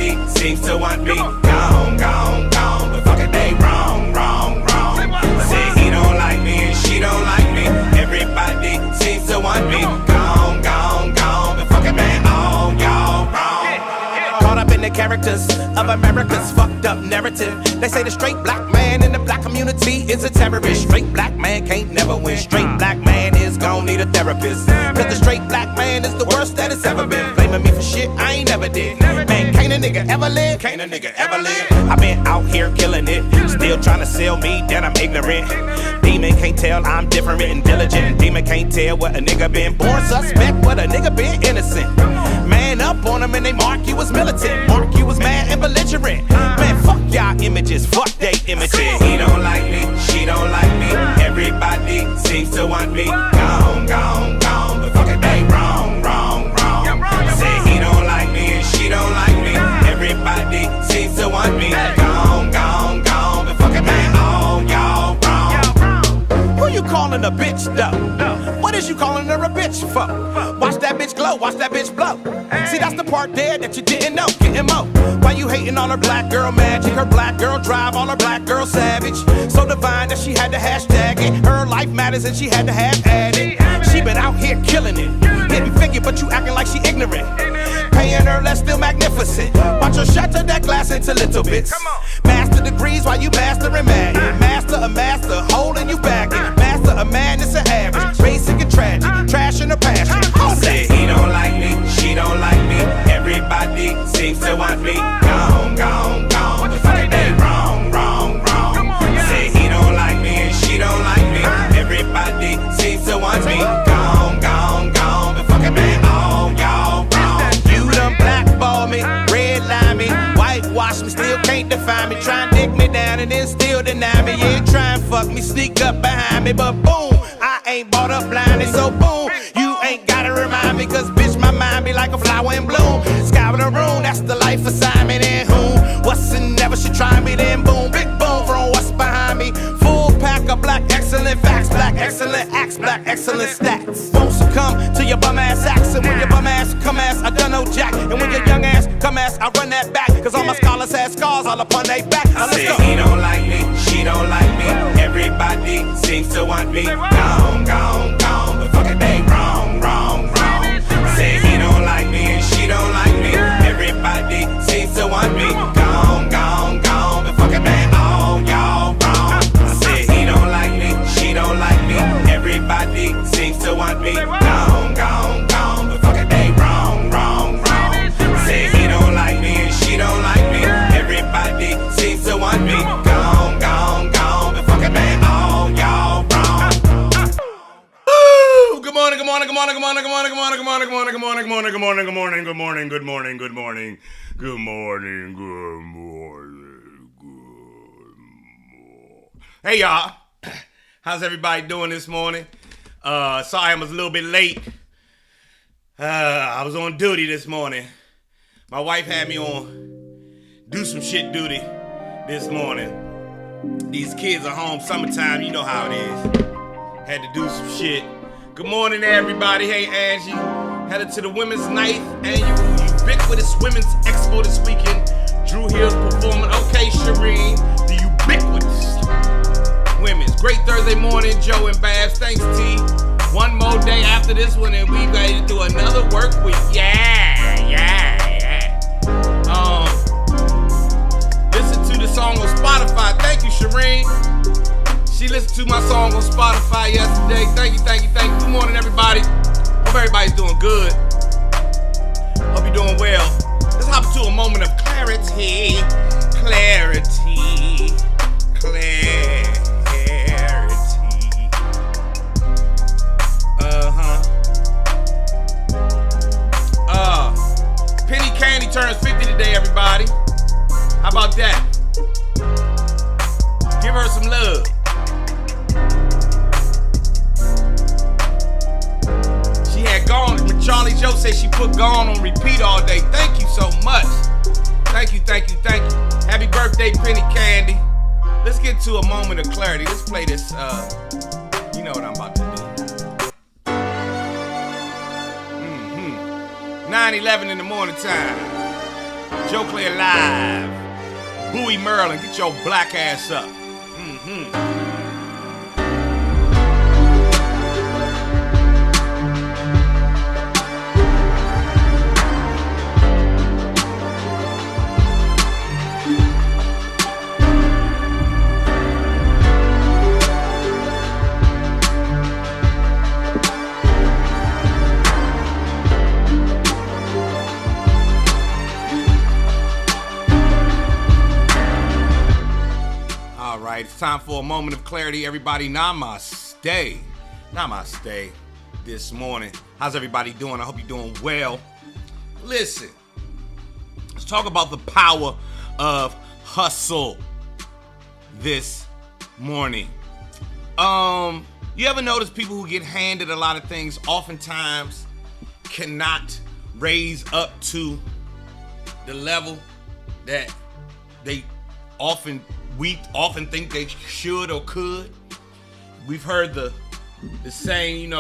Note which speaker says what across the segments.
Speaker 1: Everybody seems to want me gone, gone, gone. But fuck it, they wrong, wrong, wrong. Say he don't like me and she don't like me. Everybody seems to want me gone, gone, gone. But fuck it, man, all y'all wrong. Caught up in the characters of America's fucked up narrative. They say the straight black man in the black community is a terrorist. Straight black man can't never win. Straight black man is gon' need a therapist. Cause the straight black man is the worst that it's ever been. Blaming me for shit I ain't never did. Man, can't a nigga ever live? Can't a nigga ever live? I been out here killing it. Still trying to sell me that I'm ignorant. Demon can't tell I'm different and diligent. Demon can't tell what a nigga been. Born suspect, what a nigga been innocent. Man up on him and they mark you as militant. Mark you as mad and belligerent. Man, fuck y'all images, fuck they images. He don't like me, she don't like me. Everybody seems to want me gone, gone, gone. But fuck it, they wrong, wrong, wrong. Say he don't like me and she don't like me. Everybody seems to want me gone, gone, gone. But fuck it, man, all y'all wrong. Who you calling a bitch though? What is you calling her a bitch for? Watch that bitch glow, watch that bitch blow. See, that's the part there that you didn't know. Getting mo. Why you hating on her black girl magic? Her black girl drive, all her black girl savage. So divine that she had to hashtag it. Her life matters and she had to have added. She been out here killing it. Didn't figure, but you acting like she ignorant. Paying her less, still magnificent. Watch her shatter that glass into little bits. Master degrees while you mastering Madden. Master a master, holding you back. Master of madness and average. Basic and tragic, trash in her passion. Say he don't like me, she don't like me. Everybody seems to want me gone, gone, gone. But fuck it, they wrong, wrong, wrong. Say he don't like me and she don't like me. Everybody seems to want me gone, gone, gone. But fuck it, man, all y'all wrong. You done blackball me, redline me, whitewash me, still can't define me. Try and dick me down and then still deny me. Yeah, try and fuck me, sneak up behind me, but boom, I ain't bought up blindly, so boom, you ain't gotta remind me, cause bitch, my mind be like a flower in bloom. Sky with a room, that's the life assignment. And whom, what's and never should try me, then boom, big boom from what's behind me. Full pack of black excellent facts, black excellent acts, black excellent stats. Won't succumb to your bum ass acts, and when your bum ass come ass, I done no jack. And when your young ass come ass, I run that back, cause all my scholars had scars all upon they back. Now let's go. He don't like me, she don't like me. Everybody seems to want me gone, gone, gone. But fuck it, they wrong, wrong, wrong. Say he don't like me and she don't like me. Everybody seems to want me gone, gone, gone. But fuck it, man, all y'all wrong. Say he don't like me, she don't like me. Everybody seems to want me gone, gone, gone. But fuck it, they wrong, wrong, wrong. Say he don't like me and she don't like me. Everybody seems to want me gone, gone, gone. But fuck it, man, all y'all wrong.
Speaker 2: Good morning, good morning, good morning, good morning, good morning, good morning, good morning, good morning, good morning, good morning, good morning, good morning, good morning, good morning, good morning, good morning, good morning, good morning. Hey y'all, how's everybody doing this morning? Sorry I was a little bit late. I was on duty this morning. My wife had me on do some shit duty this morning. These kids are home, summertime, you know how it is. Had to do some shit. Good morning, everybody. Hey, Angie. Headed to the Women's Night Annual Ubiquitous Women's Expo this weekend. Drew Hill's performing. Okay, Shireen. The Ubiquitous Women's. Great Thursday morning, Joe and Babs. Thanks, T. One more day after this one, and we ready to do another work week. Yeah. Listen to the song on Spotify. Thank you, Shireen. She listened to my song on Spotify yesterday. Thank you. Good morning, everybody. Hope everybody's doing good. Hope you're doing well. Let's hop into a moment of clarity. Clarity. Penny Candy turns 50 today, everybody. How about that? Give her some love. She had Gone. Charlie Joe said she put Gone on repeat all day. Thank you so much. Thank you. Happy birthday, Penny Candy. Let's get to a moment of clarity. Let's play this. You know what I'm about to do. 9:11 in the morning time. Joe Clair live. Bowie Merlin, get your black ass up. It's time for a moment of clarity, everybody. Namaste. Namaste this morning. How's everybody doing? I hope you're doing well. Listen, let's talk about the power of hustle this morning. You ever notice people who get handed a lot of things oftentimes cannot raise up to the level that we often think they should or could? We've heard the saying,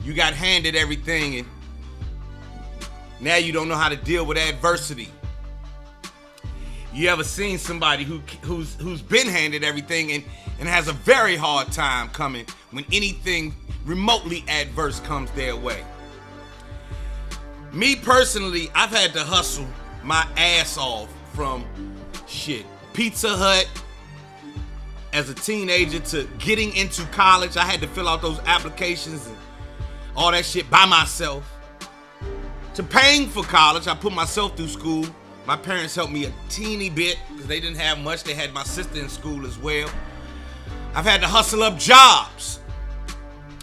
Speaker 2: you got handed everything and now you don't know how to deal with adversity. You ever seen somebody who's been handed everything and has a very hard time coming when anything remotely adverse comes their way? Me personally, I've had to hustle my ass off from Pizza Hut as a teenager to getting into college. I had to fill out those applications and all that shit by myself. To paying for college, I put myself through school. My parents helped me a teeny bit because they didn't have much. They had my sister in school as well. I've had to hustle up jobs.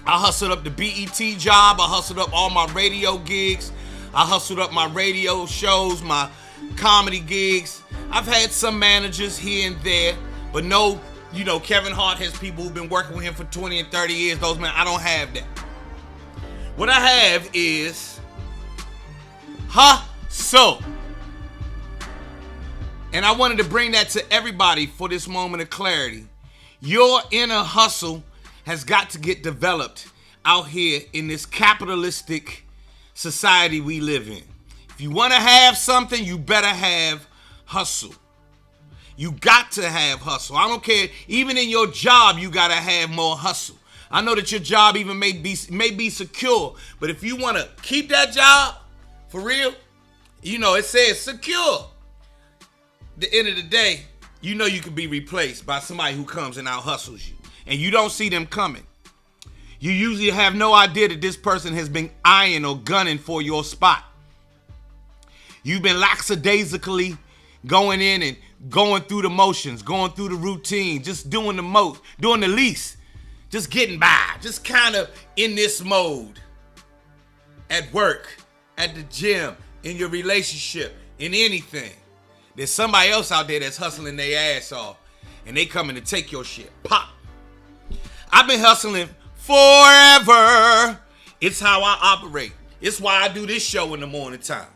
Speaker 2: I hustled up the BET job. I hustled up all my radio gigs. I hustled up my radio shows, my comedy gigs. I've had some managers here and there, but no, Kevin Hart has people who've been working with him for 20 and 30 years. Those men, I don't have that. What I have is hustle. And I wanted to bring that to everybody for this moment of clarity. Your inner hustle has got to get developed out here in this capitalistic society we live in. If you want to have something, you better have hustle. You got to have hustle. I don't care. Even in your job, you got to have more hustle. I know that your job even may be secure, but if you want to keep that job for real, it says secure. At the end of the day, you can be replaced by somebody who comes and out hustles you, and you don't see them coming. You usually have no idea that this person has been eyeing or gunning for your spot. You've been lackadaisically going in and going through the motions, going through the routine, just doing the least, just getting by, just kind of in this mode at work, at the gym, in your relationship, in anything. There's somebody else out there that's hustling their ass off and they coming to take your shit. Pop. I've been hustling forever. It's how I operate. It's why I do this show in the morning time.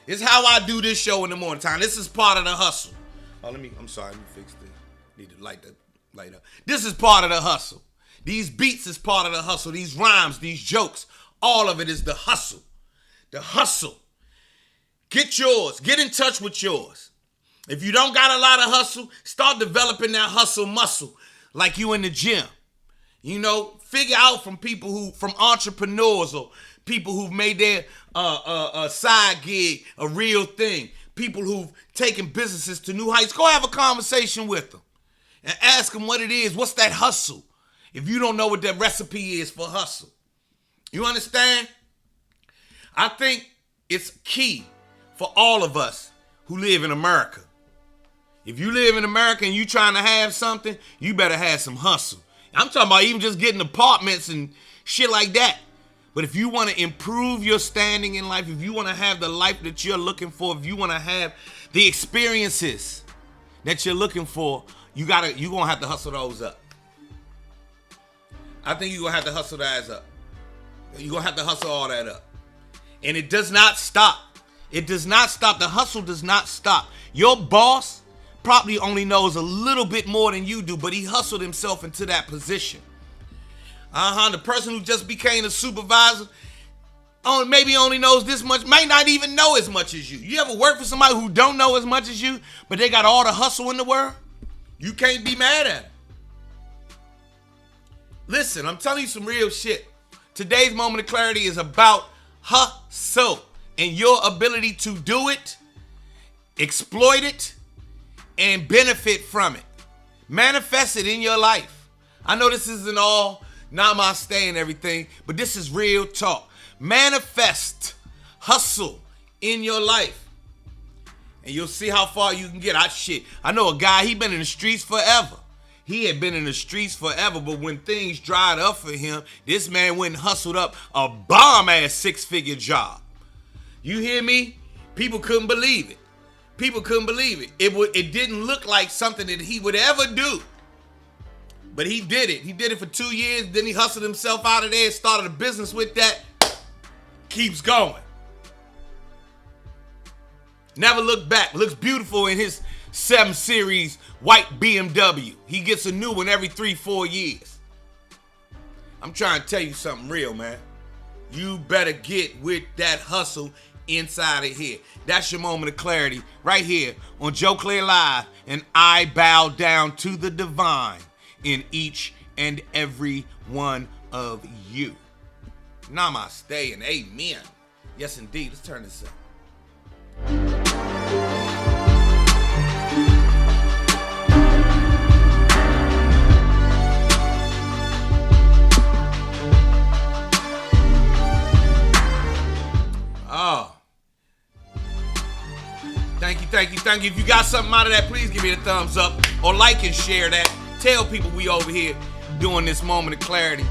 Speaker 2: It's how I do this show in the morning time. This is part of the hustle. I'm sorry, let me fix this. Need to light up. This is part of the hustle. These beats is part of the hustle. These rhymes, these jokes, all of it is the hustle. The hustle. Get yours. Get in touch with yours. If you don't got a lot of hustle, start developing that hustle muscle like you in the gym. Figure out from entrepreneurs or people who've made their side gig a real thing. People who've taken businesses to new heights. Go have a conversation with them and ask them what it is. What's that hustle? If you don't know what that recipe is for hustle. You understand? I think it's key for all of us who live in America. If you live in America and you trying to have something, you better have some hustle. I'm talking about even just getting apartments and shit like that. But if you want to improve your standing in life, if you want to have the life that you're looking for, if you want to have the experiences that you're looking for, you're going to have to hustle those up. I think you're going to have to hustle that up. You're going to have to hustle all that up. And it does not stop. It does not stop. The hustle does not stop. Your boss probably only knows a little bit more than you do, but he hustled himself into that position. The person who just became a supervisor, maybe only knows this much, might not even know as much as you. You ever work for somebody who don't know as much as you, but they got all the hustle in the world? You can't be mad at them. Listen, I'm telling you some real shit. Today's moment of clarity is about hustle and your ability to do it, exploit it, and benefit from it. Manifest it in your life. I know this isn't all namaste and everything, but this is real talk. Manifest hustle in your life, and you'll see how far you can get. I know a guy, he been in the streets forever. He had been in the streets forever, but when things dried up for him, this man went and hustled up a bomb-ass six-figure job. You hear me? People couldn't believe it. People couldn't believe it. It didn't look like something that he would ever do. But he did it. He did it for 2 years. Then he hustled himself out of there and started a business with that. Keeps going. Never looked back. Looks beautiful in his 7 Series white BMW. He gets a new one every 3-4 years. I'm trying to tell you something real, man. You better get with that hustle inside of here. That's your moment of clarity right here on Joe Clair Live. And I bow down to the divine in each and every one of you. Namaste and amen. Yes, indeed. Let's turn this up. Oh. Thank you. If you got something out of that, please give me a thumbs up or like and share that. Tell people we over here doing this moment of clarity.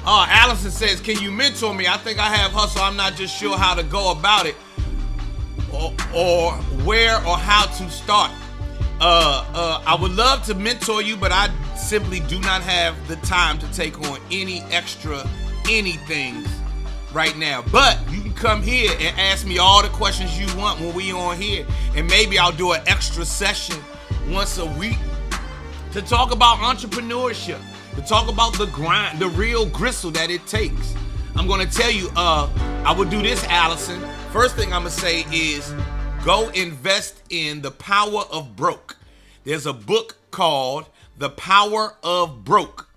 Speaker 2: Allison says, can you mentor me? I think I have hustle. I'm not just sure how to go about it or where or how to start. I would love to mentor you, but I simply do not have the time to take on any extra anything right now. But you can come here and ask me all the questions you want when we on here, and maybe I'll do an extra session once a week to talk about entrepreneurship, to talk about the grind, the real gristle that it takes. I'm gonna tell you, I would do this, Allison. First thing I'm gonna say is go invest in The Power of Broke. There's a book called The Power of Broke.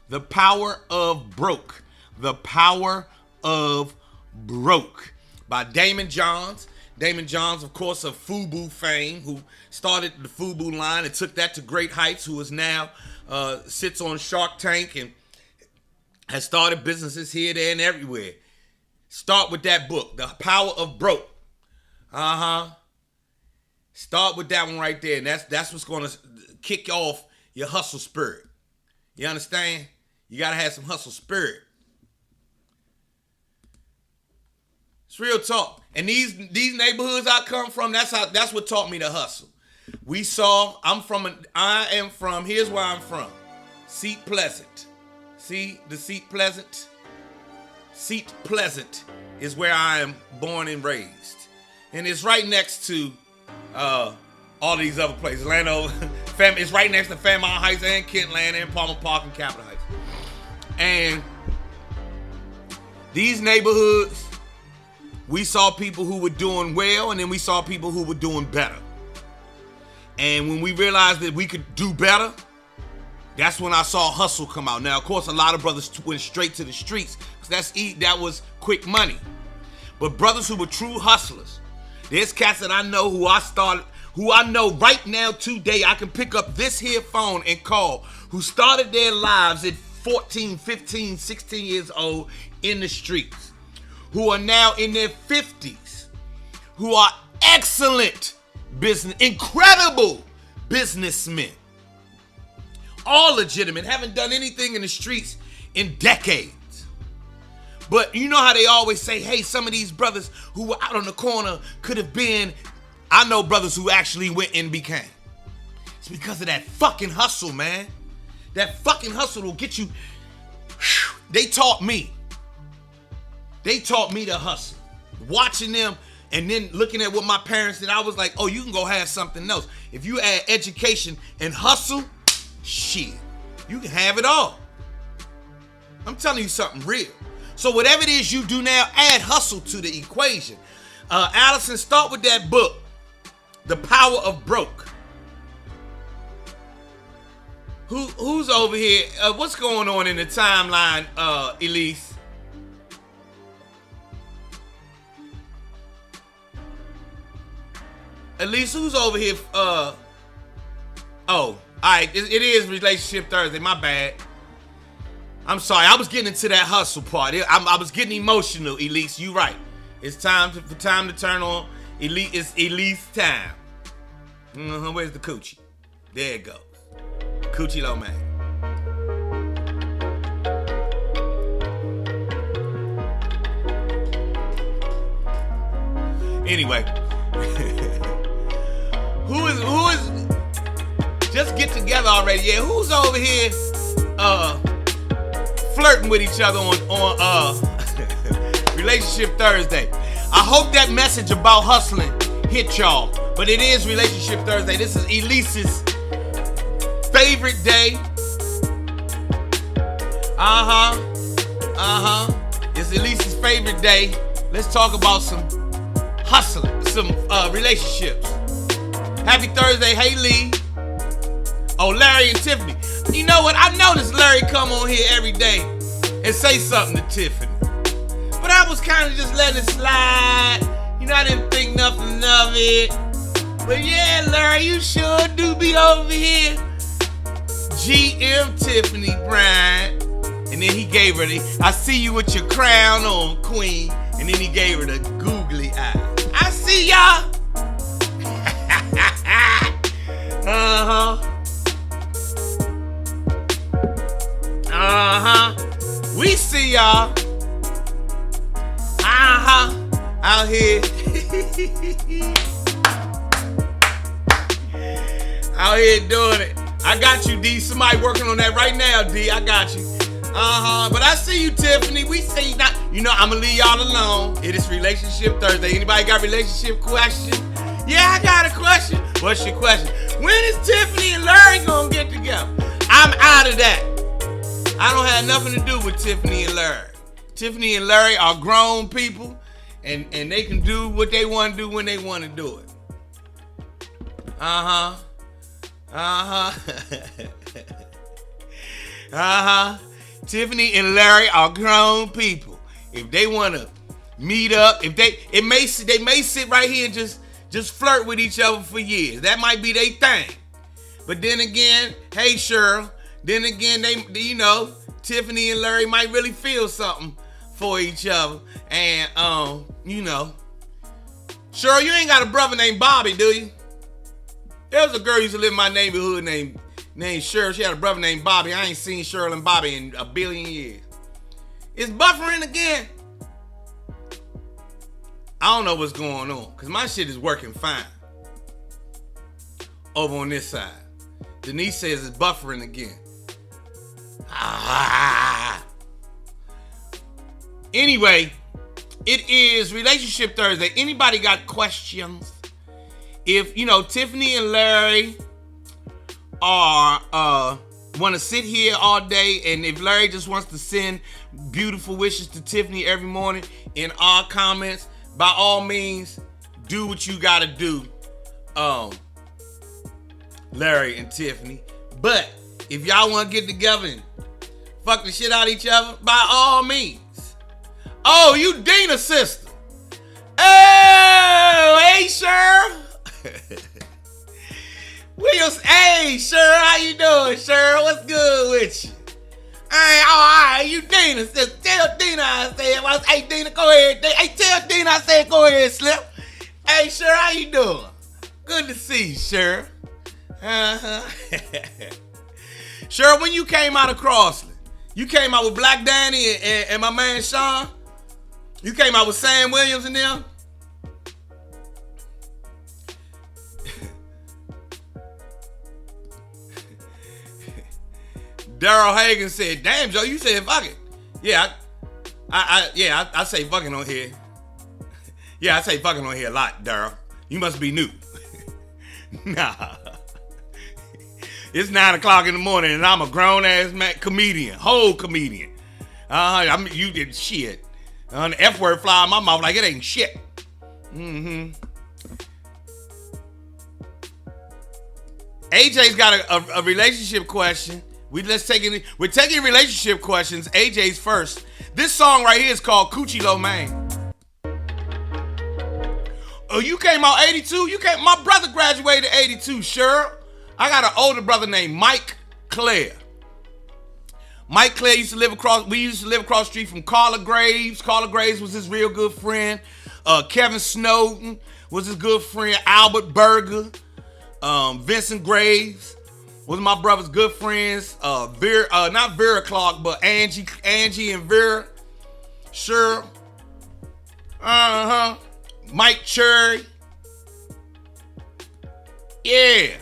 Speaker 2: The Power of Broke. The Power of Broke by Damon Johns. Damon Johns, of course, of FUBU fame, who started the FUBU line and took that to great heights, who is now sits on Shark Tank and has started businesses here, there, and everywhere. Start with that book, The Power of Broke. Start with that one right there, and that's what's going to kick off your hustle spirit. You understand? You got to have some hustle spirit. It's real talk. And these neighborhoods I come from, that's what taught me to hustle. Here's where I'm from. Seat Pleasant. See the Seat Pleasant? Seat Pleasant is where I am born and raised. And it's right next to all these other places. It's right next to Fairmount Heights and Kentland and Palmer Park and Capitol Heights. And these neighborhoods, we saw people who were doing well, and then we saw people who were doing better. And when we realized that we could do better, that's when I saw hustle come out. Now, of course, a lot of brothers went straight to the streets because that was quick money. But brothers who were true hustlers, there's cats that I know who I know right now today, I can pick up this here phone and call, who started their lives at 14, 15, 16 years old in the streets, who are now in their 50s, who are excellent incredible businessmen. All legitimate, haven't done anything in the streets in decades. But you know how they always say, hey, some of these brothers who were out on the corner could have been, I know brothers who actually went and became. It's because of that fucking hustle, man. That fucking hustle will get you. They taught me. They taught me to hustle. Watching them and then looking at what my parents did, I was like, oh, you can go have something else. If you add education and hustle, shit, you can have it all. I'm telling you something real.
Speaker 3: So whatever it is you do now, add hustle to the equation. Allison, start with that book, The Power of Broke. Who's over here? What's going on in the timeline, Elise? Elise, who's over here? Oh, all right. It is Relationship Thursday. My bad. I'm sorry. I was getting into that hustle part. I was getting emotional, Elise. You right. It's time to turn on. It's Elise time. Where's the coochie? There it goes. Coochie Lo Man. Anyway. Who is just get together already? Yeah, who's over here flirting with each other on Relationship Thursday? I hope that message about hustling hit y'all. But it is Relationship Thursday. This is Elise's favorite day. It's Elise's favorite day. Let's talk about some hustling, some relationships. Happy Thursday, hey Lee. Oh, Larry and Tiffany. You know what? I noticed Larry come on here every day and say something to Tiffany. But I was kind of just letting it slide. You know, I didn't think nothing of it. But yeah, Larry, you sure do be over here. GM Tiffany Bryant. And then he gave her I see you with your crown on, queen. And then he gave her the googly eye. I see y'all. We see y'all. Out here. Out here doing it. I got you, D. Somebody working on that right now, D. I got you. But I see you, Tiffany. We see you now. You know, I'm gonna leave y'all alone. It is Relationship Thursday. Anybody got relationship question? Yeah, I got a question. What's your question? When is Tiffany and Larry gonna get together? I'm out of that. I don't have nothing to do with Tiffany and Larry. Tiffany and Larry are grown people, and they can do what they want to do when they want to do it. Tiffany and Larry are grown people. If they want to meet up, they may sit right here and just flirt with each other for years. That might be their thing. But then again, hey Cheryl, then again Tiffany and Larry might really feel something for each other. And Cheryl, you ain't got a brother named Bobby, do you? There was a girl who used to live in my neighborhood named Cheryl. She had a brother named Bobby. I ain't seen Cheryl and Bobby in a billion years. It's buffering again. I don't know what's going on, because my shit is working fine. Over on this side. Denise says it's buffering again. Anyway, it is Relationship Thursday. Anybody got questions? If, Tiffany and Larry are want to sit here all day, and if Larry just wants to send beautiful wishes to Tiffany every morning in our comments, by all means, do what you gotta do, Larry and Tiffany. But if y'all want to get together and fuck the shit out of each other, by all means. Oh, you Dina's sister. Oh, hey, Cheryl. Hey, Cheryl, how you doing, Cheryl? What's good with you? Hey, all right, you Dina. Tell Dina I said, hey, Dina, go ahead. Hey, tell Dina I said, go ahead, Slip. Hey, Cheryl, how you doing? Good to see you, Cheryl. Cheryl, when you came out of Crossland, you came out with Black Danny and my man Sean? You came out with Sam Williams and them? Daryl Hagan said, damn, Joe, you said fuck it. Yeah, I say fucking on here. Yeah, I say fucking on here a lot, Daryl. You must be new. Nah. It's 9 o'clock in the morning and I'm a grown-ass comedian, whole comedian. I mean, you did shit. The F word fly out my mouth like it ain't shit. AJ's got a relationship question. We're taking relationship questions. AJ's first. This song right here is called Coochie Lo Mein. Oh, you came out 82? My brother graduated 82, sure. I got an older brother named Mike Clair. Mike Clair used to live across the street from Carla Graves. Carla Graves was his real good friend. Kevin Snowden was his good friend. Albert Berger. Vincent Graves was my brother's good friends. Not Vera Clark, but Angie and Vera. Sure. Mike Cherry. Yeah.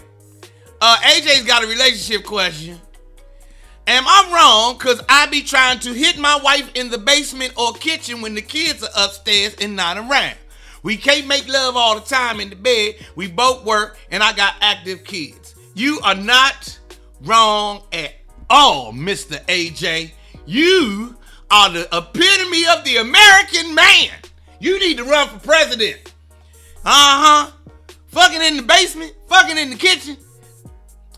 Speaker 3: AJ's got a relationship question. Am I wrong? Cause I be trying to hit my wife in the basement or kitchen when the kids are upstairs and not around. We can't make love all the time in the bed. We both work and I got active kids. You are not wrong at all, Mr. AJ. You are the epitome of the American man. You need to run for president. Fucking in the basement, fucking in the kitchen.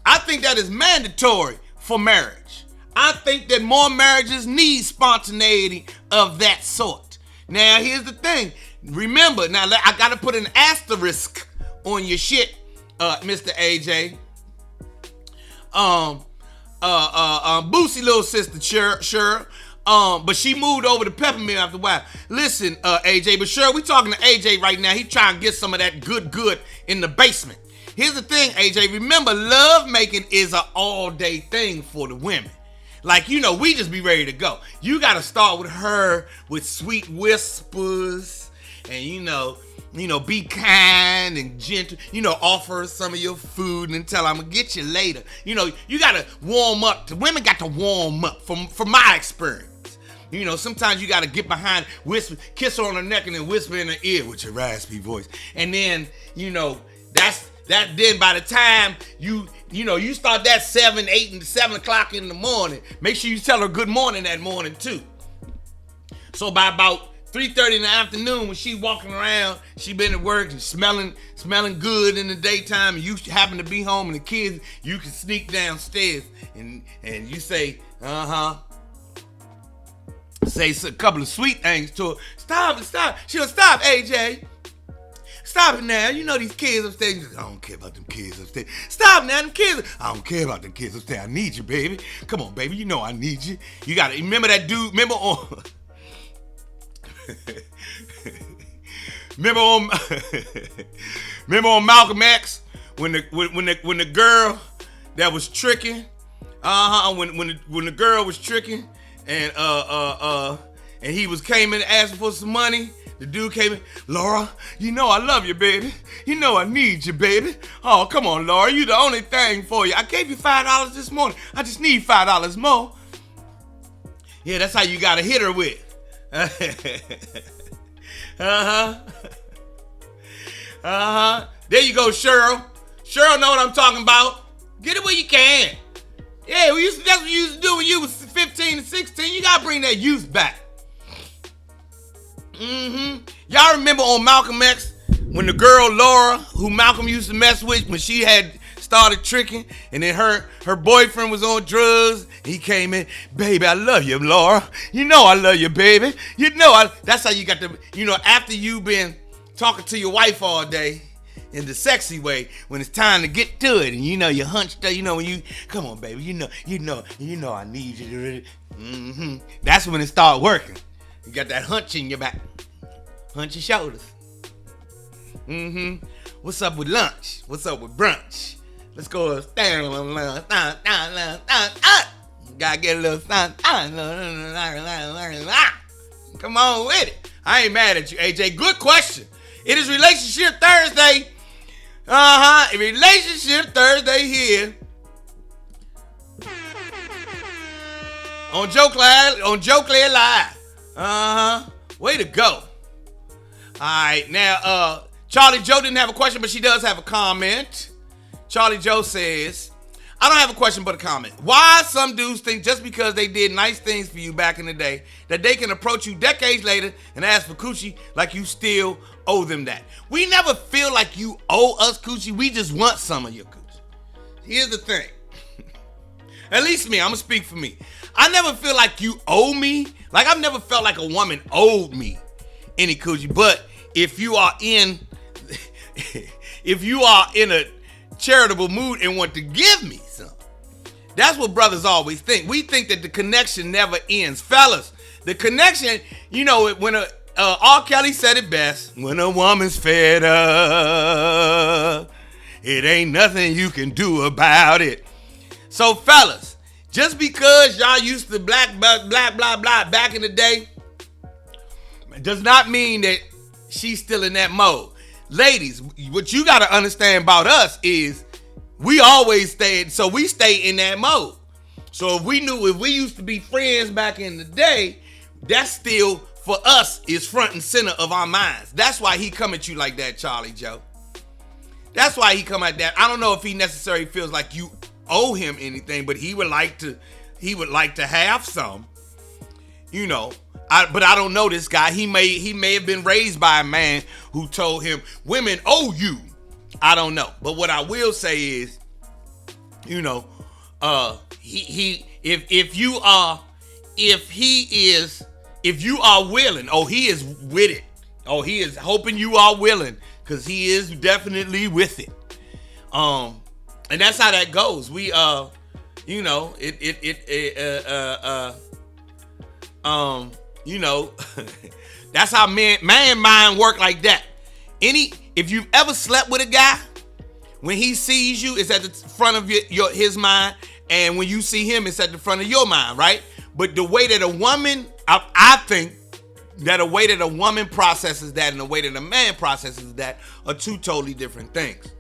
Speaker 3: I think that is mandatory for marriage. I think that more marriages need spontaneity of that sort. Now, here's the thing. Remember, now I gotta put an asterisk on your shit, Mr. AJ. Boosie little sister, sure. But she moved over to Peppermint after a while. Listen, AJ, but sure, we talking to AJ right now. He trying to get some of that good in the basement. Here's the thing, AJ. Remember, love making is an all-day thing for the women. Like, we just be ready to go. You got to start with her with sweet whispers and, be kind and gentle. Offer her some of your food and tell her, I'm going to get you later. You got to warm up. The women got to warm up from my experience. Sometimes you got to get behind, whisper, kiss her on the neck and then whisper in her ear with your raspy voice. And then, then by the time you start that 7, 8, and 7 o'clock in the morning, make sure you tell her good morning that morning too. So by about 3:30 in the afternoon, when she walking around, she been at work and smelling good in the daytime, and you happen to be home and the kids, you can sneak downstairs and you say, say a couple of sweet things to her. Stop. She'll stop, AJ. Stop it now. These kids upstairs. I don't care about them kids upstairs. Stop now, them kids. I don't care about them kids upstairs. I need you, baby. Come on, baby. I need you. You gotta remember that dude. Remember on Malcolm X when the girl that was tricking, when the girl was tricking and he came in asking for some money. The dude came in, Laura, I love you, baby. I need you, baby. Oh, come on, Laura, you the only thing for you. I gave you $5 this morning. I just need $5 more. Yeah, that's how you gotta hit her with. There you go, Cheryl. Cheryl know what I'm talking about. Get it where you can. Yeah, that's what you used to do when you was 15 and 16. You gotta bring that youth back. Y'all remember on Malcolm X when the girl Laura, who Malcolm used to mess with, when she had started tricking, and then her boyfriend was on drugs. He came in, baby, I love you, Laura. I love you, baby. That's how you got to, after you've been talking to your wife all day in the sexy way, when it's time to get to it, and you're hunched up, when you, come on, baby, I need you. That's when it start working. You got that hunch in your back. Hunch your shoulders. What's up with lunch? What's up with brunch? Let's go upstairs. Gotta get a little come on with it. I ain't mad at you, AJ. Good question. It is Relationship Thursday. Relationship Thursday here. On Joe Clair Live. Way to go. Alright, now Charlie Joe didn't have a question, but she does have a comment. Charlie Joe says, I don't have a question but a comment. Why some dudes think just because they did nice things for you back in the day that they can approach you decades later and ask for coochie like you still owe them that? We never feel like you owe us coochie. We just want some of your coochie. Here's the thing. At least me, I'm going to speak for me. I never feel like you owe me. Like I've never felt like a woman owed me any coochie. But if you are in a charitable mood and want to give me some, that's what brothers always think. We think that the connection never ends. Fellas, the connection, you know, when R. Kelly said it best, when a woman's fed up, it ain't nothing you can do about it. So fellas, just because y'all used to blah, blah, blah back in the day, does not mean that she's still in that mode. Ladies, what you got to understand about us is we always stayed, so we stay in that mode. So if we used to be friends back in the day, that's still, for us, is front and center of our minds. That's why he come at you like that, Charlie Joe. That's why he come at that. I don't know if he necessarily feels like you owe him anything, but he would like to have some, you know. But I don't know this guy. He may have been raised by a man who told him women owe you. I don't know. But what I will say is, you know, if you are willing, he is with it. He is hoping you are willing, because he is definitely with it. And that's how that goes. We you know, you know, that's how man mind work like that. If you've ever slept with a guy, when he sees you, it's at the front of his mind, and when you see him, it's at the front of your mind, right? But the way that a woman, I think that a way that a woman processes that and the way that a man processes that are two totally different things.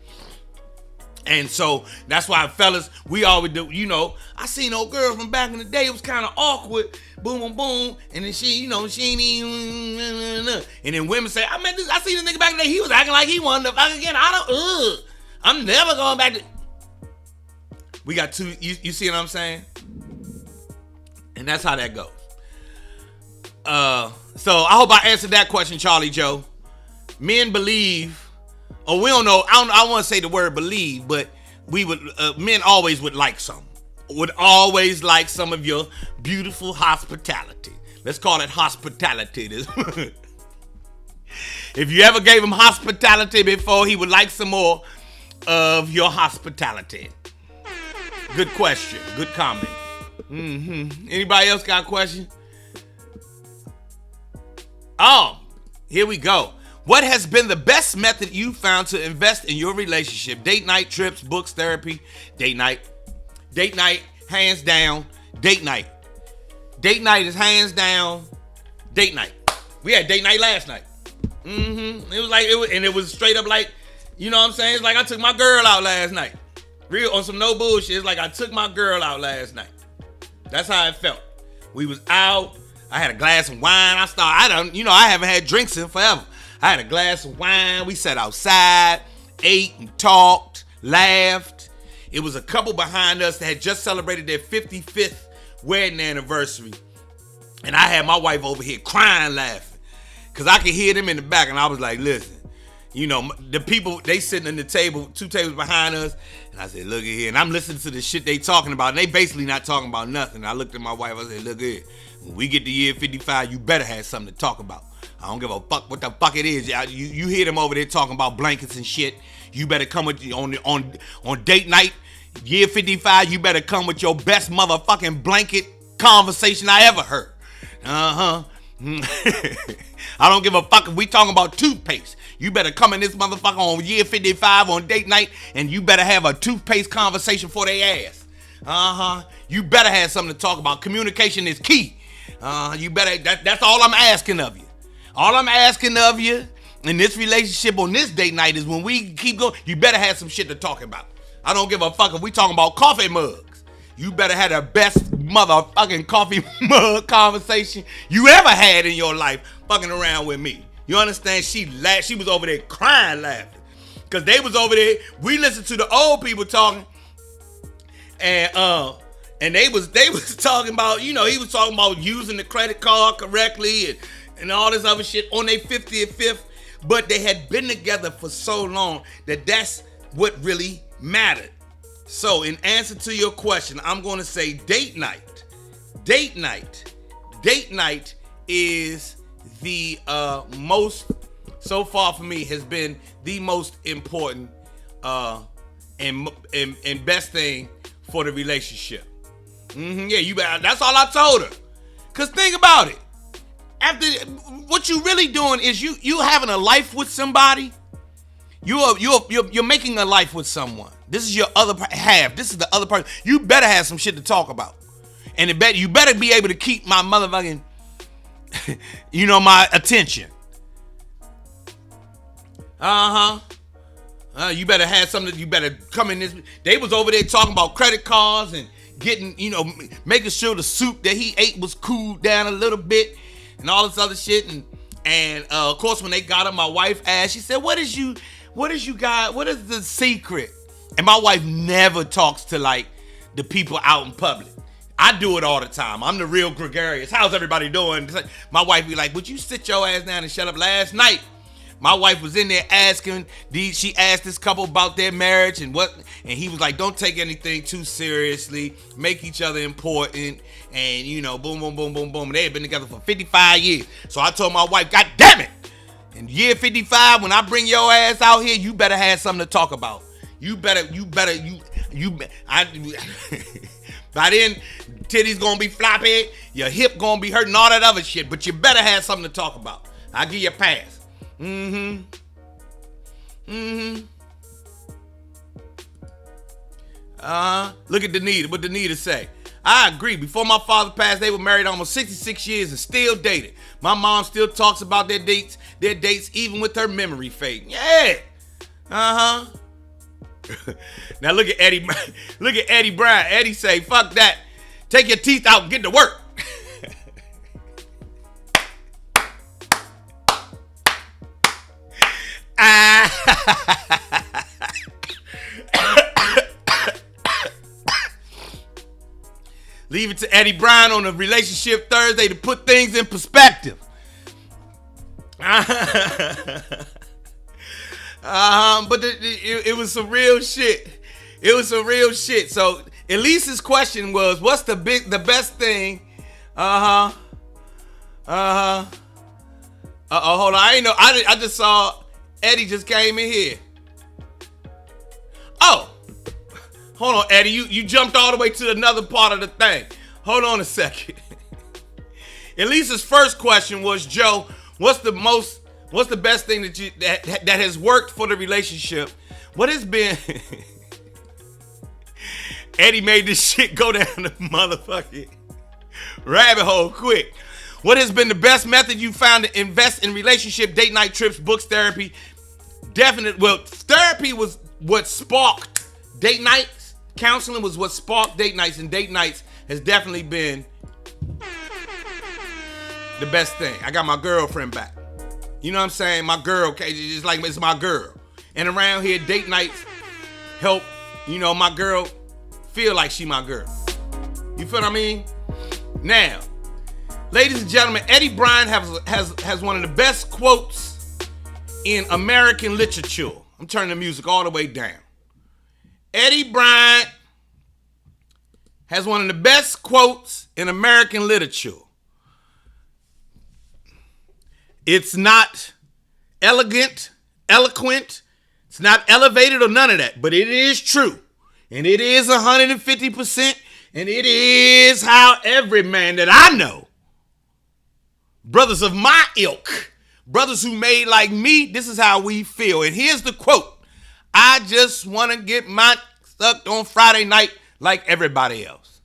Speaker 3: And so that's why, fellas, we always do, you know, I seen old girl from back in the day, it was kind of awkward, boom, boom, boom, and then she ain't even, and then women say, I seen this nigga back in the day, he was acting like he wanted to fuck again, I'm never going back to, we got two, you see what I'm saying? And that's how that goes. So I hope I answered that question, Charlie Joe. Men believe, or we don't know, I want to say the word believe, but men always would like some. Would always like some of your beautiful hospitality. Let's call it hospitality. If you ever gave him hospitality before, he would like some more of your hospitality. Good question. Good comment. Anybody else got a question? Here we go. What has been the best method you found to invest in your relationship? Date night, trips, books, therapy. Date night. Date night, hands down. Date night. Date night is hands down. Date night. We had date night last night. It was straight up like, you know what I'm saying? It's like I took my girl out last night. Real on some no bullshit. It's like I took my girl out last night. That's how it felt. We was out. I had a glass of wine. I haven't had drinks in forever. I had a glass of wine. We sat outside, ate and talked, laughed. It was a couple behind us that had just celebrated their 55th wedding anniversary. And I had my wife over here crying, laughing. Because I could hear them in the back. And I was like, listen, you know, the people, they sitting in the table, 2 tables behind us. And I said, look at here. And I'm listening to the shit they talking about. And they basically not talking about nothing. I looked at my wife. I said, look here. When we get to year 55, you better have something to talk about. I don't give a fuck what the fuck it is. You hear them over there talking about blankets and shit. You better come with on date night, year 55. You better come with your best motherfucking blanket conversation I ever heard. I don't give a fuck if we talking about toothpaste. You better come in this motherfucker on year 55 on date night, and you better have a toothpaste conversation for their ass. You better have something to talk about. Communication is key. You better. That's all I'm asking of you. All I'm asking of you in this relationship on this date night is when we keep going, you better have some shit to talk about. I don't give a fuck if we talking about coffee mugs. You better have the best motherfucking coffee mug conversation you ever had in your life fucking around with me. You understand? She was over there crying, laughing. Because they was over there, we listened to the old people talking, And they was talking about, he was talking about using the credit card correctly and all this other shit on their 55th. But they had been together for so long that's what really mattered. So in answer to your question, I'm going to say date night. Date night is the most, so far for me, has been the most important and best thing for the relationship. Yeah, you better. That's all I told her. Cause think about it. After what you really doing is you having a life with somebody. You're making a life with someone. This is your other half. This is the other person. You better have some shit to talk about, and you better be able to keep my motherfucking, my attention. You better have something. You better come in this. They was over there talking about credit cards and getting, making sure the soup that he ate was cooled down a little bit and all this other shit. And of course, when they got him, my wife asked, she said, what is the secret? And my wife never talks to like the people out in public. I do it all the time. I'm the real gregarious. How's everybody doing? My wife be like, would you sit your ass down and shut up? Last night, my wife was in there asking, she asked this couple about their marriage and he was like, don't take anything too seriously, make each other important, and boom, boom, boom, boom, boom. They had been together for 55 years. So I told my wife, God damn it, in year 55, when I bring your ass out here, you better have something to talk about. By then, titties gonna be floppy, your hip gonna be hurting, all that other shit, but you better have something to talk about. I'll give you a pass. Look at Danita. What Danita say? I agree. Before my father passed, they were married almost 66 years and still dated. My mom still talks about their dates, even with her memory fading. Yeah. Now look at Eddie. Look at Eddie Brown. Eddie say, "Fuck that. Take your teeth out and get to work." Leave it to Eddie Brown on a Relationship Thursday to put things in perspective. But it was some real shit. It was some real shit. So Elise's question was, "What's the best thing?" Hold on. I ain't know. I just saw Eddie just came in here. Oh, hold on, Eddie. You jumped all the way to another part of the thing. Hold on a second. Elise's first question was, Joe, what's the best thing that has worked for the relationship? What has been? Eddie made this shit go down the motherfucking rabbit hole quick. What has been the best method you found to invest in relationship, date night trips, books, therapy? Therapy was what sparked date nights. Counseling was what sparked date nights, and date nights has definitely been the best thing. I got my girlfriend back. You know what I'm saying? My girl, it's like it's my girl. And around here, date nights help, my girl feel like she my girl. You feel what I mean? Now, ladies and gentlemen, Eddie Bryant has one of the best quotes in American literature. I'm turning the music all the way down. Eddie Bryant has one of the best quotes in American literature. It's not elegant, eloquent, it's not elevated or none of that, but it is true. And it is 150%, and it is how every man that I know, brothers of my ilk, brothers who made like me, this is how we feel. And here's the quote: "I just want to get my sucked on Friday night like everybody else."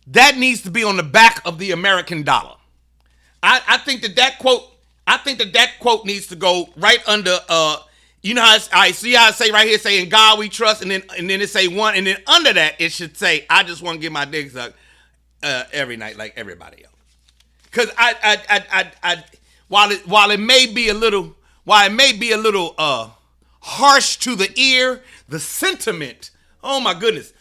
Speaker 3: That needs to be on the back of the American dollar. I think that quote needs to go right under you know how I see how I say right here, saying God we trust, and then it say one, and then under that it should say, "I just want to get my dick sucked every night like everybody else." Cause while it may be a little harsh to the ear, the sentiment. Oh my goodness!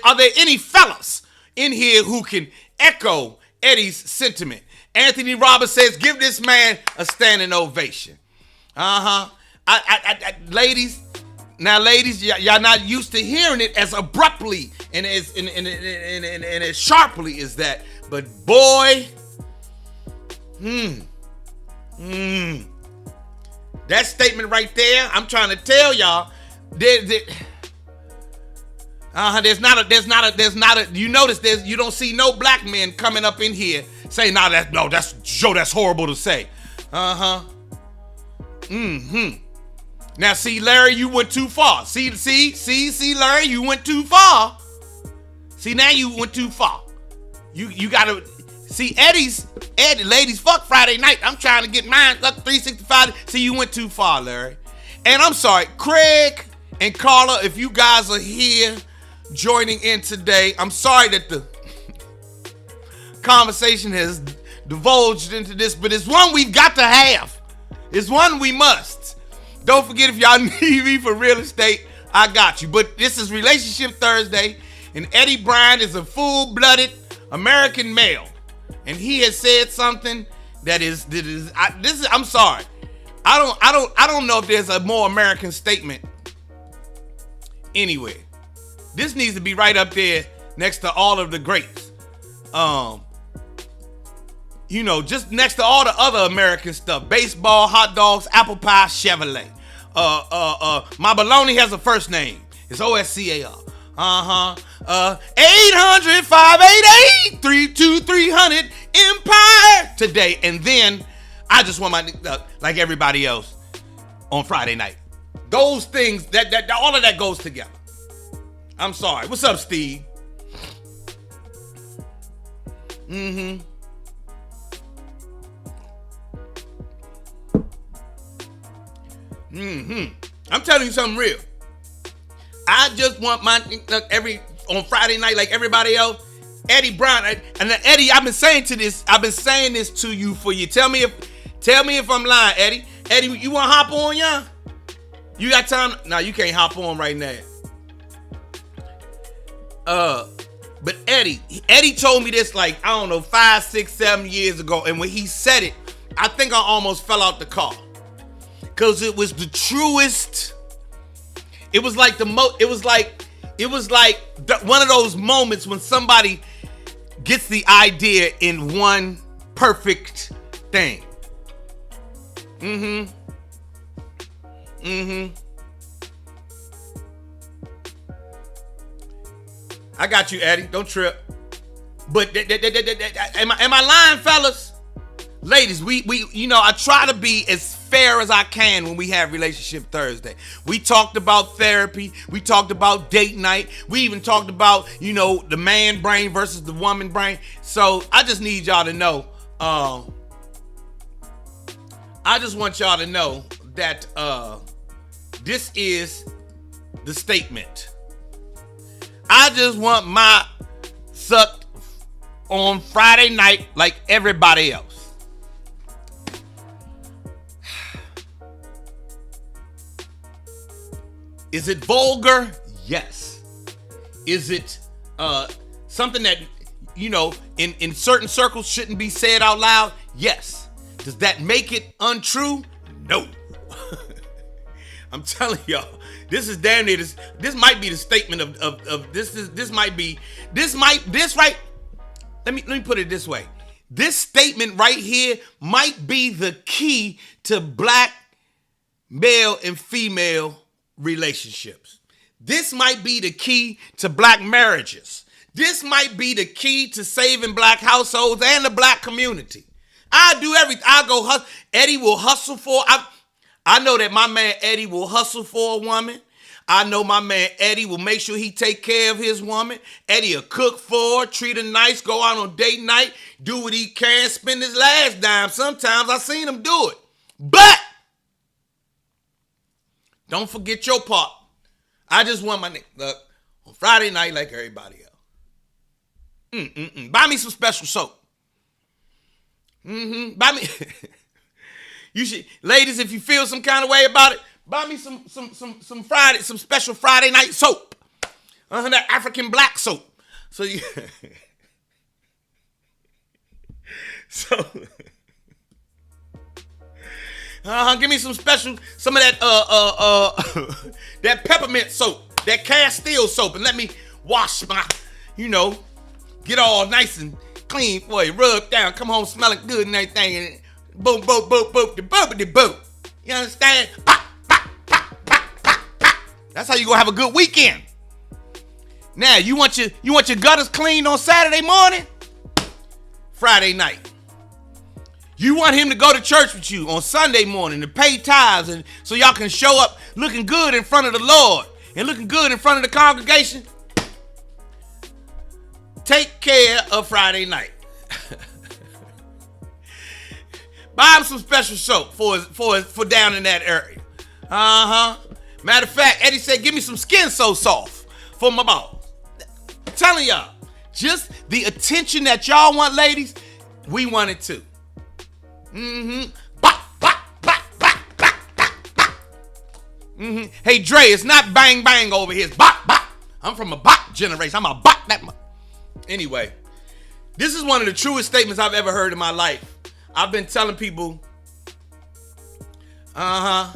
Speaker 3: Are there any fellas in here who can echo Eddie's sentiment? Anthony Roberts says, "Give this man a standing ovation." Ladies, y'all not used to hearing it as abruptly and as sharply as that, but boy, that statement right there, I'm trying to tell y'all, there's not a. You notice you don't see no black men coming up in here saying, that's Joe, that's horrible to say. Now see, Larry, you went too far. See, Larry, you went too far. See, now you went too far. You gotta see Eddie, ladies, fuck Friday night. I'm trying to get mine up 365. See, you went too far, Larry. And I'm sorry, Craig and Carla, if you guys are here joining in today, I'm sorry that the conversation has divulged into this, but it's one we've got to have. It's one we must. Don't forget, if y'all need me for real estate, I got you. But this is Relationship Thursday, and Eddie Bryant is a full-blooded American male, and he has said something I'm sorry. I don't know if there's a more American statement anywhere. This needs to be right up there next to all of the greats. Just next to all the other American stuff. Baseball, hot dogs, apple pie, Chevrolet. My baloney has a first name. It's OSCAR. 800-588-32300 Empire today. And then I just want my, like everybody else, on Friday night. Those things, that all of that goes together. I'm sorry. What's up, Steve? I'm telling you something real. I just want my on Friday night, like everybody else, Eddie Bryant. And Eddie, I've been saying this to you for you. Tell me if I'm lying, Eddie. Eddie, you want to hop on, y'all? You got time? No, you can't hop on right now. But Eddie told me this, like, I don't know, 5, 6, 7 years ago, and when he said it, I think I almost fell out the car. Cause it was the truest. It was like one of those moments when somebody gets the idea in one perfect thing. I got you, Eddie. Don't trip. But am I lying, fellas? Ladies, we I try to be as fair as I can when we have Relationship Thursday. We talked about therapy. We talked about date night. We even talked about, the man brain versus the woman brain. So I just need y'all to know. I just want y'all to know that this is the statement. I just want my sucked on Friday night like everybody else. Is it vulgar? Yes. Is it something that, in certain circles shouldn't be said out loud? Yes. Does that make it untrue? No. I'm telling y'all, this is damn near this might be the statement of this right. Let me put it this way. This statement right here might be the key to black male and female relationships. This might be the key to black marriages. This might be the key to saving black households and the black community. I do everything. I go hustle. Eddie will hustle for. I know that my man Eddie will hustle for a woman. I know my man Eddie will make sure he take care of his woman. Eddie will cook for her, treat her nice, go out on date night, do what he can, spend his last dime. Sometimes I seen him do it. But don't forget your part. I just want my nigga on Friday night like everybody else. Buy me some special soap. Buy me You should, ladies, if you feel some kind of way about it, buy me some special Friday night soap. That African black soap. So you give me some of that that peppermint soap, that Castile soap, and let me wash my, get all nice and clean for you, rub down, come home smelling good and everything, and boom, boom, boom, boom, the boom, boom. You understand? Pop, pop, pop, pop, pop, pop. That's how you gonna have a good weekend. Now, you want your gutters cleaned on Saturday morning? Friday night. You want him to go to church with you on Sunday morning to pay tithes, and so y'all can show up looking good in front of the Lord and looking good in front of the congregation? Take care of Friday night. Buy him some special soap for down in that area. Matter of fact, Eddie said, give me some Skin So Soft for my balls. I'm telling y'all, just the attention that y'all want, ladies, we want it too. Bop, bop, bop, bop, bop, bop, bop. Hey, Dre, it's not bang bang over here. It's bop, bop. I'm from a bop generation. I'm a bop that much. Anyway, this is one of the truest statements I've ever heard in my life. I've been telling people, I've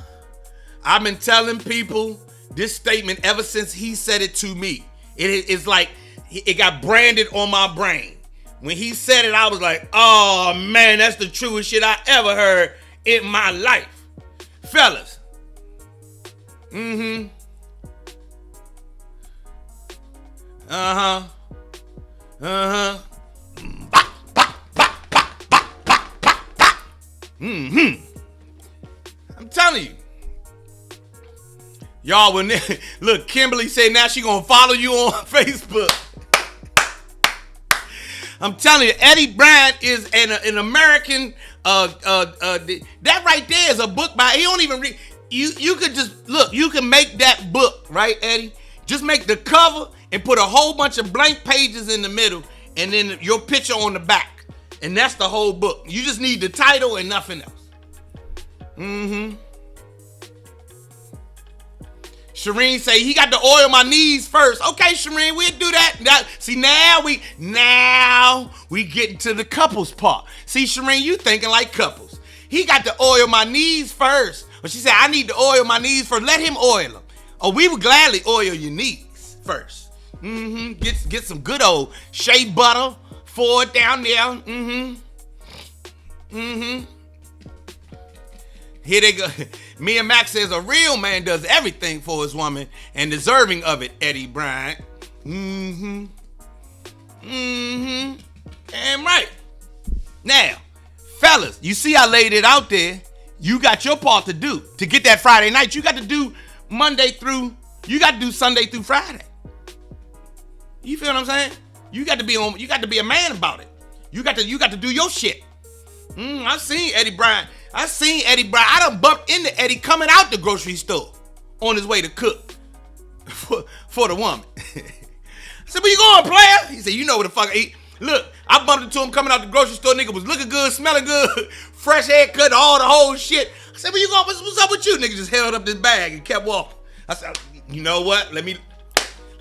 Speaker 3: been telling people this statement ever since he said it to me. It's like it got branded on my brain. When he said it, I was like, oh man, that's the truest shit I ever heard in my life. Fellas. I'm telling you. Y'all, look, Kimberly said now she gonna follow you on Facebook. I'm telling you, Eddie Bryant is an American. That right there is a book by. He don't even read. You could just look. You can make that book, right, Eddie? Just make the cover and put a whole bunch of blank pages in the middle, and then your picture on the back, and that's the whole book. You just need the title and nothing else. Shireen say he got to oil my knees first. Okay, Shireen, we'll do that. See, now we getting to the couples part. See, Shireen, you thinking like couples. He got to oil my knees first. But she said, I need to oil my knees first. Let him oil them. Oh, we would gladly oil your knees first. Get some good old shea butter for it down there. Here they go. Me and Max says a real man does everything for his woman and deserving of it, Eddie Bryant. Damn right. Now, fellas, you see I laid it out there. You got your part to do to get that Friday night. You got to do Sunday through Friday. You feel what I'm saying? You got to be a man about it. You got to do your shit. I seen Eddie Bryant. I done bumped into Eddie coming out the grocery store on his way to cook for the woman. I said, where you going, player? He said, you know where the fuck I eat. Look, I bumped into him coming out the grocery store. Nigga was looking good, smelling good, fresh haircut, all the whole shit. I said, where you going? What's up with you? Nigga just held up this bag and kept walking. I said, you know what? Let me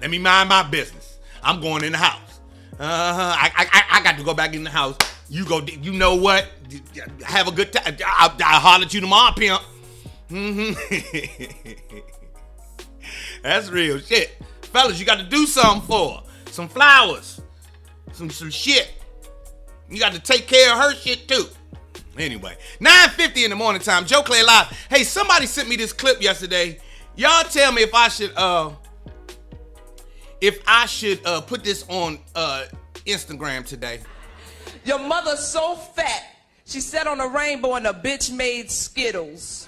Speaker 3: mind my business. I'm going in the house. I got to go back in the house. You go, you know what? Have a good time. I'll holler at you tomorrow, pimp. That's real shit. Fellas, you got to do something for her. Some flowers. Some shit. You got to take care of her shit too. Anyway, 9:50 in the morning time. Joe Clair Live. Hey, somebody sent me this clip yesterday. Y'all tell me if I should put this on Instagram today.
Speaker 4: Your mother's so fat, she sat on a rainbow and a bitch made Skittles.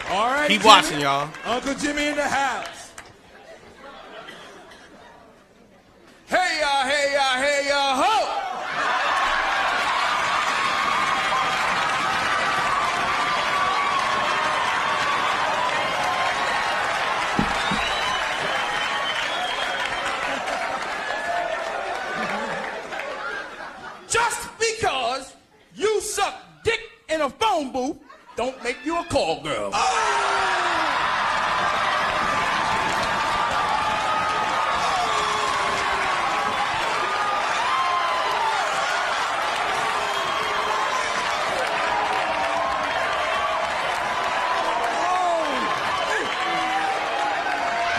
Speaker 5: All right,
Speaker 3: keep
Speaker 5: Jimmy.
Speaker 3: watching, y'all.
Speaker 5: Uncle Jimmy in the house. Hey, y'all, hey, y'all, hey, y'all, ho! Just because you suck dick in a phone booth don't make you a call girl.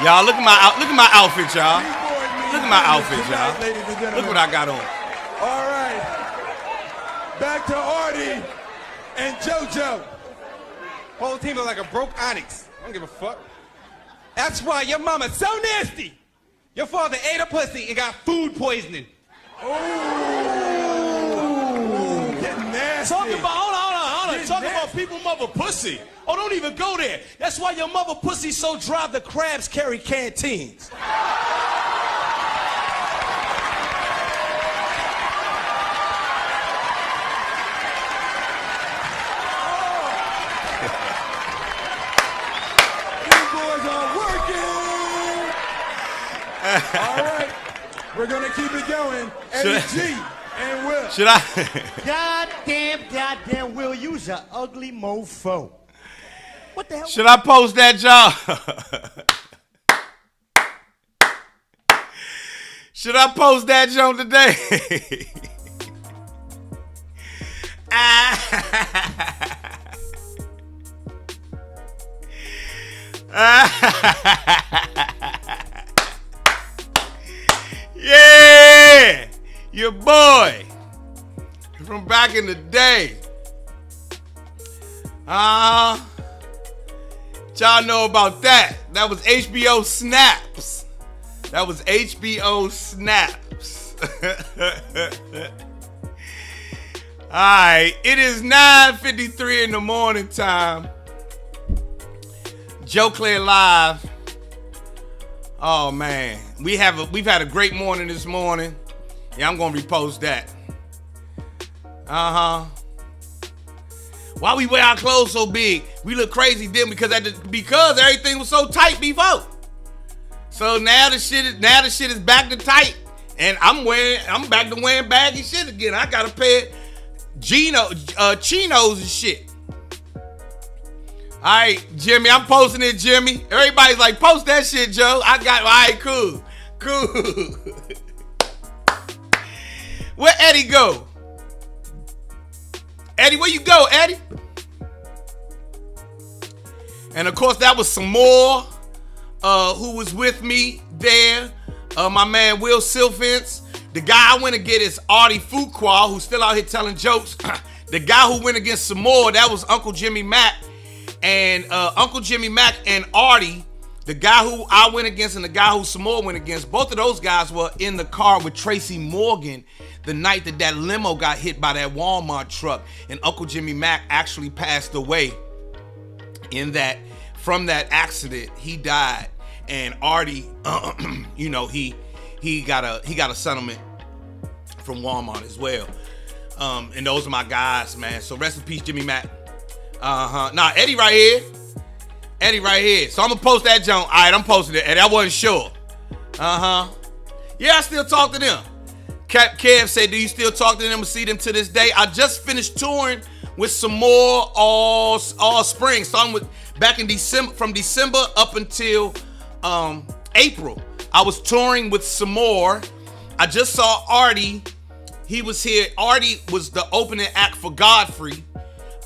Speaker 3: Y'all, look at my outfit, y'all. Look at my outfit, y'all.
Speaker 5: Ladies and gentlemen.
Speaker 3: Look what I got on.
Speaker 5: All right. Back to Artie and JoJo.
Speaker 6: Whole team look like a broke onyx. I don't give a fuck. That's why your mama's so nasty. Your father ate a pussy and got food poisoning.
Speaker 5: Ooh, getting nasty.
Speaker 7: Talk about, hold on.
Speaker 5: Getting
Speaker 7: Talk
Speaker 5: nasty.
Speaker 7: about people mother pussy. Oh, don't even go there. That's why your mother pussy so dry the crabs carry canteens.
Speaker 5: These boys are working. All right. We're going to keep it going. Eddie G and Will.
Speaker 3: Should I?
Speaker 8: Goddamn, Will, you's an ugly mofo. What the hell?
Speaker 3: Should I post that, y'all? Should I post that joke today? Yeah, your boy from back in the day. Y'all know about that. That was HBO Snaps. That was HBO Snaps. Alright, it is 9:53 in the morning time. Joe Clair live. Oh man, we've had a great morning this morning. Yeah, I'm gonna repost that. Why we wear our clothes so big? We look crazy then because everything was so tight before. So now the shit is back to tight, and I'm back to wearing baggy shit again. I got a pair of chinos and shit. All right, Jimmy, I'm posting it, Jimmy. Everybody's like, post that shit, Joe. All right, cool. Where Eddie go? Eddie, where you go, Eddie? And of course, that was some more who was with me there. My man Will Silfence. The guy I went to get is Artie Fuqua, who's still out here telling jokes. The guy who went against some more, that was Uncle Jimmy Mack. And Uncle Jimmy Mack and Artie, the guy who I went against and the guy who Samoa went against, both of those guys were in the car with Tracy Morgan the night that limo got hit by that Walmart truck. And Uncle Jimmy Mack actually passed away from that accident. He died. And Artie, he got a settlement from Walmart as well. And those are my guys, man. So rest in peace, Jimmy Mack. Nah, Eddie right here. So I'm gonna post that junk. All right, I'm posting it. Eddie, I wasn't sure. Yeah, I still talk to them. Kev said, do you still talk to them and see them to this day? I just finished touring with some more all spring. Starting back in December, from December up until April. I was touring with some more. I just saw Artie. He was here. Artie was the opening act for Godfrey.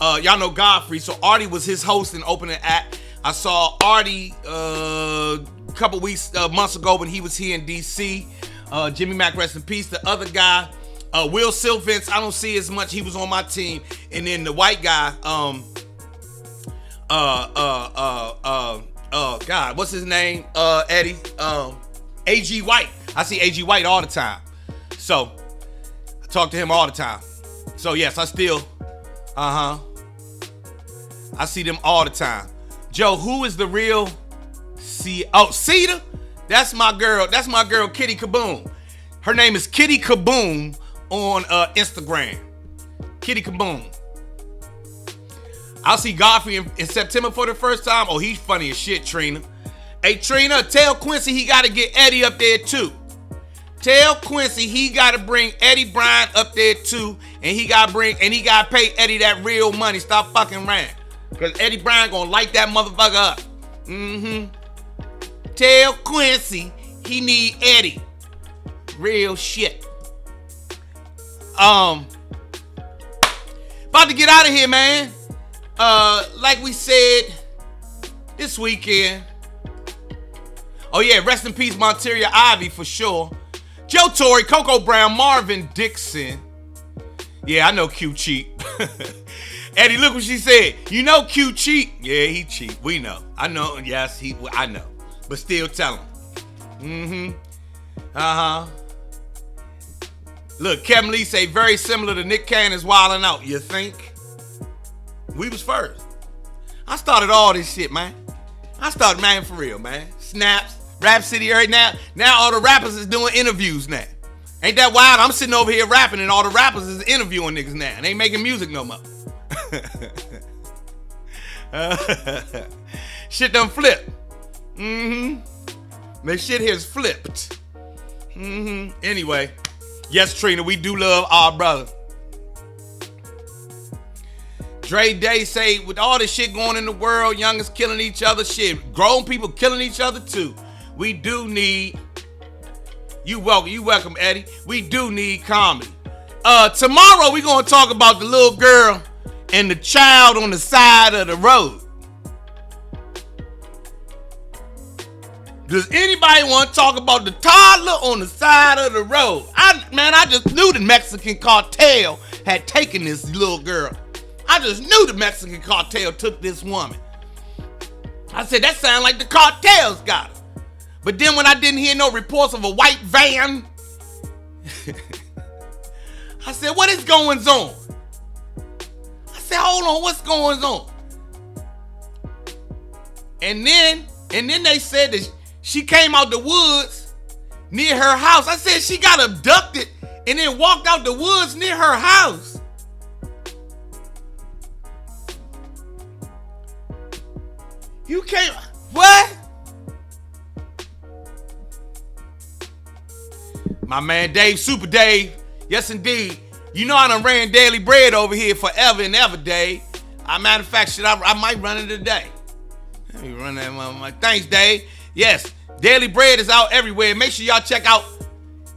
Speaker 3: Y'all know Godfrey, so Artie was his host and opening act. I saw Artie a couple months ago when he was here in DC. Jimmy Mack, rest in peace. The other guy, Will Silfence, I don't see as much. He was on my team. And then the white guy, God, what's his name? Eddie, A.G. White. I see A.G. White all the time. So I talk to him all the time. So yes, I still, I see them all the time. Joe, who is the real Cedar? That's my girl. That's my girl, Kitty Kaboom. Her name is Kitty Kaboom on Instagram. Kitty Kaboom. I'll see Godfrey in September for the first time. Oh, he's funny as shit, Trina. Hey, Trina, tell Quincy he got to get Eddie up there too. Tell Quincy he got to bring Eddie Bryant up there too, and he got to pay Eddie that real money. Stop fucking around, cause Eddie Bryant gonna light that motherfucker up. Tell Quincy he need Eddie. Real shit. About to get out of here, man. Like we said, this weekend. Oh yeah, rest in peace, Monteria Ivy for sure. Joe Torre, Coco Brown, Marvin Dixon. Yeah, I know Q cheat. Eddie, look what she said. You know Q cheat. Yeah, he cheat. We know. I know. Yes, I know. But still tell him. Look, Kevin Lee say very similar to Nick Cannon's Wildin' Out. You think? We was first. I started all this shit, man. Man, for real, man. Snaps. Rap City right now. Now all the rappers is doing interviews now. Ain't that wild? I'm sitting over here rapping and all the rappers is interviewing niggas now. And they ain't making music no more. Shit done flipped. The shit here's flipped. Anyway. Yes, Trina, we do love our brother. Dre Day say, with all this shit going in the world, youngest killing each other, shit, grown people killing each other too. We do need, you welcome, Eddie. We do need comedy. Tomorrow we gonna talk about the little girl and the child on the side of the road. Does anybody want to talk about the toddler on the side of the road? I just knew the Mexican cartel had taken this little girl. I just knew the Mexican cartel took this woman. I said, that sounds like the cartels got her. But then when I didn't hear no reports of a white van, I said, what is going on? I said, hold on, what's going on? And then they said that she came out the woods near her house. I said she got abducted and then walked out the woods near her house. You can't, what? My man Dave, Super Dave, yes indeed. You know I done ran Daily Bread over here forever and ever, Dave. Matter of fact, shit, I might run it today. Let me run that motherfucker. Thanks, Dave. Yes, Daily Bread is out everywhere. Make sure y'all check out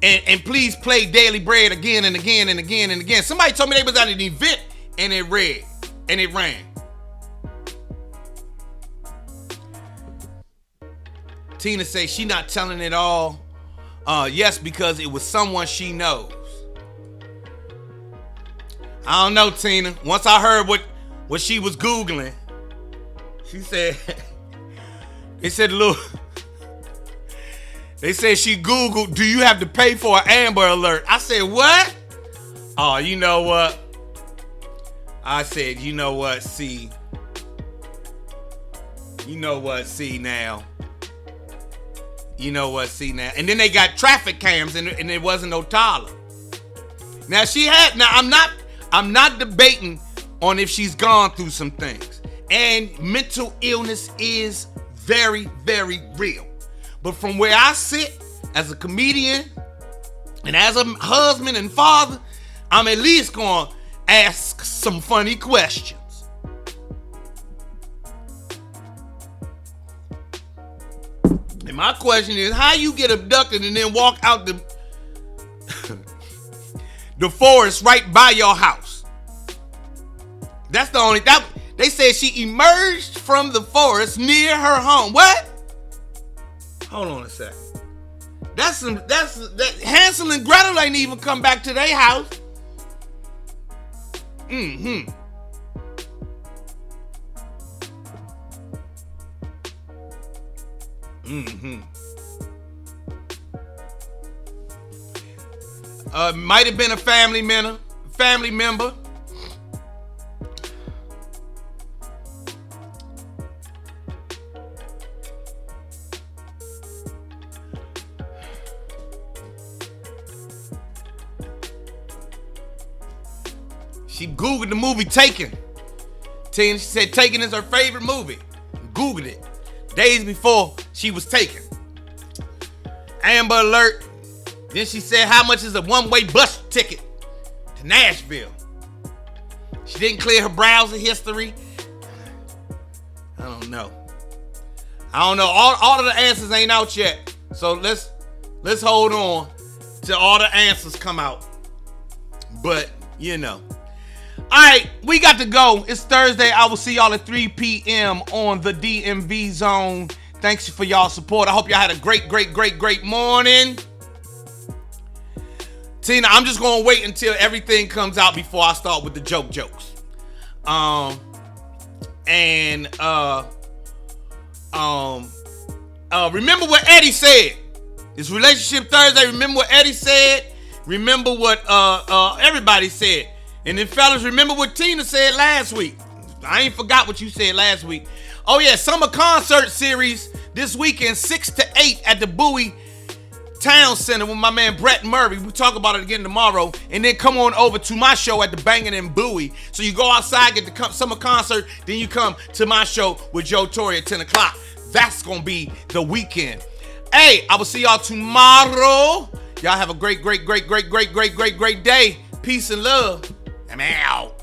Speaker 3: and please play Daily Bread again and again and again and again. Somebody told me they was at an event and it ran. Tina says she not telling it all. Yes, because it was someone she knows. I don't know, Tina. Once I heard what she was Googling, she said, they said she Googled, do you have to pay for an Amber Alert? I said, what? Oh, you know what? I said, you know what, see now. You know what, see now. And then they got traffic cams and there wasn't no toddler. Now I'm not debating on if she's gone through some things. And mental illness is very, very real. But from where I sit as a comedian and as a husband and father, I'm at least going to ask some funny questions. And my question is, how you get abducted and then walk out the forest right by your house? That's the only that they said she emerged from the forest near her home. What? Hold on a second. That Hansel and Gretel ain't even come back to their house. Might have been a family member. She Googled the movie Taken. Tina, she said Taken is her favorite movie. Googled it days before she was taken. Amber Alert. Then she said, how much is a one-way bus ticket to Nashville? She didn't clear her browser history. I don't know. All of the answers ain't out yet. So let's hold on till all the answers come out. But, you know. All right, we got to go. It's Thursday. I will see y'all at 3 p.m. on the DMV Zone. Thanks for y'all support. I hope y'all had a great morning. Tina, I'm just going to wait until everything comes out before I start with the jokes. Remember what Eddie said. It's Relationship Thursday. Remember what Eddie said. Remember what everybody said. And then fellas, remember what Tina said last week. I ain't forgot what you said last week. Oh yeah, summer concert series this weekend, 6 to 8 at the Bowie Town Center with my man Brett Murray. We'll talk about it again tomorrow. And then come on over to my show at the Bangin' in Bowie. So you go outside, get the summer concert, then you come to my show with Joe Torre at 10 o'clock. That's going to be the weekend. Hey, I will see y'all tomorrow. Y'all have a great day. Peace and love. I'm out.